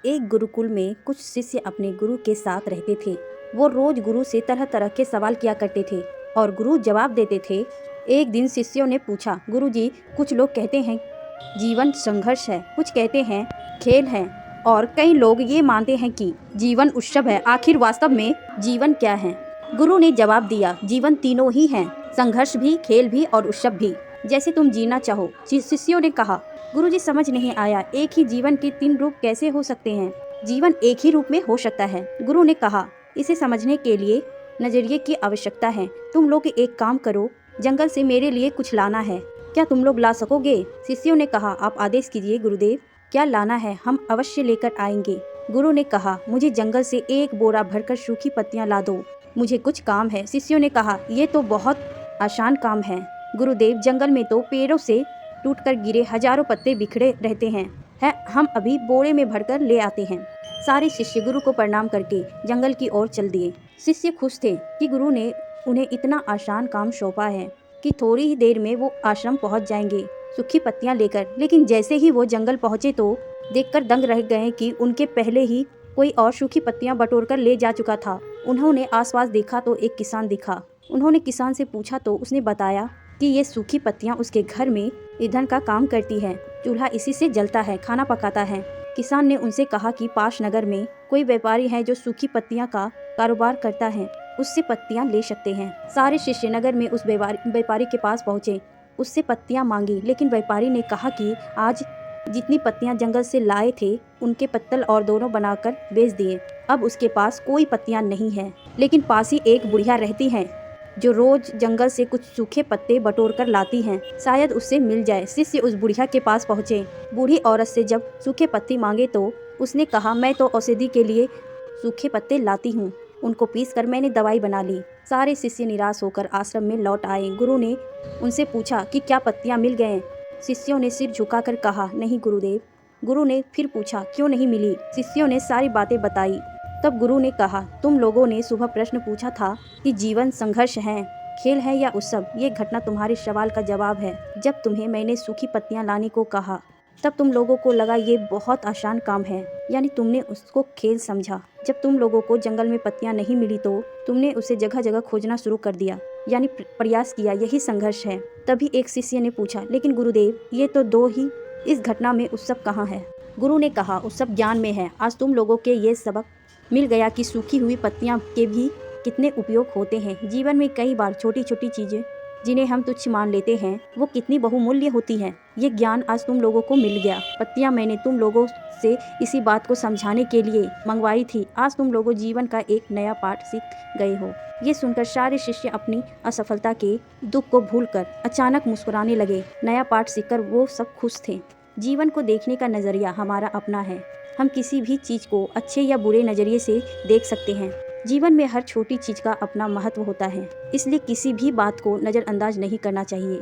एक गुरुकुल में कुछ शिष्य अपने गुरु के साथ रहते थे। वो रोज गुरु से तरह तरह के सवाल किया करते थे और गुरु जवाब देते थे। एक दिन शिष्यों ने पूछा, गुरुजी, कुछ लोग कहते हैं जीवन संघर्ष है, कुछ कहते हैं खेल है और कई लोग ये मानते हैं कि जीवन उत्सव है। आखिर वास्तव में जीवन क्या है? गुरु ने जवाब दिया, जीवन तीनों ही है, संघर्ष भी, खेल भी और उत्सव भी, जैसे तुम जीना चाहो। शिष्यों ने कहा, गुरुजी समझ नहीं आया, एक ही जीवन के तीन रूप कैसे हो सकते हैं? जीवन एक ही रूप में हो सकता है। गुरु ने कहा, इसे समझने के लिए नजरिए की आवश्यकता है। तुम लोग एक काम करो, जंगल से मेरे लिए कुछ लाना है, क्या तुम लोग ला सकोगे? शिष्यों ने कहा, आप आदेश कीजिए गुरुदेव, क्या लाना है हम अवश्य लेकर आएंगे। गुरु ने कहा, मुझे जंगल से एक बोरा भरकर सूखी पत्तियां ला दो, मुझे कुछ काम है। शिष्यों ने कहा, ये तो बहुत आसान काम है गुरुदेव, जंगल में तो पेड़ों से टूटकर गिरे हजारों पत्ते बिखरे रहते हैं, हम अभी बोरे में भरकर ले आते हैं। सारे शिष्य गुरु को प्रणाम करके जंगल की ओर चल दिए। शिष्य खुश थे कि गुरु ने उन्हें इतना आसान काम सौंपा है कि थोड़ी ही देर में वो आश्रम पहुंच जाएंगे सूखी पत्तियां लेकर। लेकिन जैसे ही वो जंगल पहुंचे तो देखकर दंग रह गए कि उनके पहले ही कोई और सूखी पत्तियां बटोरकर ले जा चुका था। उन्होंने आसपास देखा तो एक किसान दिखा। उन्होंने किसान से पूछा तो उसने बताया कि ये सूखी पत्तियां उसके घर में ईंधन का काम करती है, चूल्हा इसी से जलता है, खाना पकाता है। किसान ने उनसे कहा कि पास नगर में कोई व्यापारी है जो सूखी पत्तियां का कारोबार करता है, उससे पत्तियां ले सकते हैं। सारे शिष्य नगर में उस व्यापारी के पास पहुंचे, उससे पत्तियां मांगी, लेकिन व्यापारी ने कहा कि आज जितनी पत्तियां जंगल से लाए थे उनके पत्तल और दोनों बनाकर बेच दिए। अब उसके पास कोई पत्तियां नहीं है। लेकिन पास ही एक बुढ़िया रहती है जो रोज जंगल से कुछ सूखे पत्ते बटोर कर लाती हैं, शायद उससे मिल जाए। शिष्य उस बुढ़िया के पास पहुँचे। बूढ़ी औरत से जब सूखे पत्ते मांगे तो उसने कहा, मैं तो औषधि के लिए सूखे पत्ते लाती हूँ, उनको पीसकर मैंने दवाई बना ली। सारे शिष्य निराश होकर आश्रम में लौट आए। गुरु ने उनसे पूछा कि क्या पत्तियाँ मिल गए? शिष्यों ने सिर झुकाकर कहा, नहीं गुरुदेव। गुरु ने फिर पूछा, क्यों नहीं मिली? शिष्यों ने सारी बातें बताई। तब गुरु ने कहा, तुम लोगों ने सुबह प्रश्न पूछा था कि जीवन संघर्ष है, खेल है या उत्सव। ये घटना तुम्हारे सवाल का जवाब है। जब तुम्हें मैंने सूखी पत्तियां लाने को कहा तब तुम लोगों को लगा ये बहुत आसान काम है, यानी तुमने उसको खेल समझा। जब तुम लोगों को जंगल में पत्तियां नहीं मिली तो तुमने उसे जगह जगह खोजना शुरू कर दिया, यानी प्रयास किया, यही संघर्ष है। तभी एक शिष्य ने पूछा, लेकिन गुरुदेव, ये तो दो ही, इस घटना में उत्सव कहाँ है? गुरु ने कहा, उत्सव ज्ञान में है। आज तुम लोगों के ये सबक मिल गया कि सूखी हुई पत्तियां के भी कितने उपयोग होते हैं। जीवन में कई बार छोटी छोटी चीजें जिन्हें हम तुच्छ मान लेते हैं वो कितनी बहुमूल्य होती हैं। ये ज्ञान आज तुम लोगों को मिल गया। पत्तियां मैंने तुम लोगों से इसी बात को समझाने के लिए मंगवाई थी। आज तुम लोगों जीवन का एक नया पाठ सीख गए हो। ये सुनकर सारे शिष्य अपनी असफलता के दुख को भूलकर अचानक मुस्कुराने लगे। नया पाठ सीखकर वो सब खुश थे। जीवन को देखने का नजरिया हमारा अपना है। हम किसी भी चीज को अच्छे या बुरे नजरिए से देख सकते हैं। जीवन में हर छोटी चीज का अपना महत्व होता है, इसलिए किसी भी बात को नजरअंदाज नहीं करना चाहिए।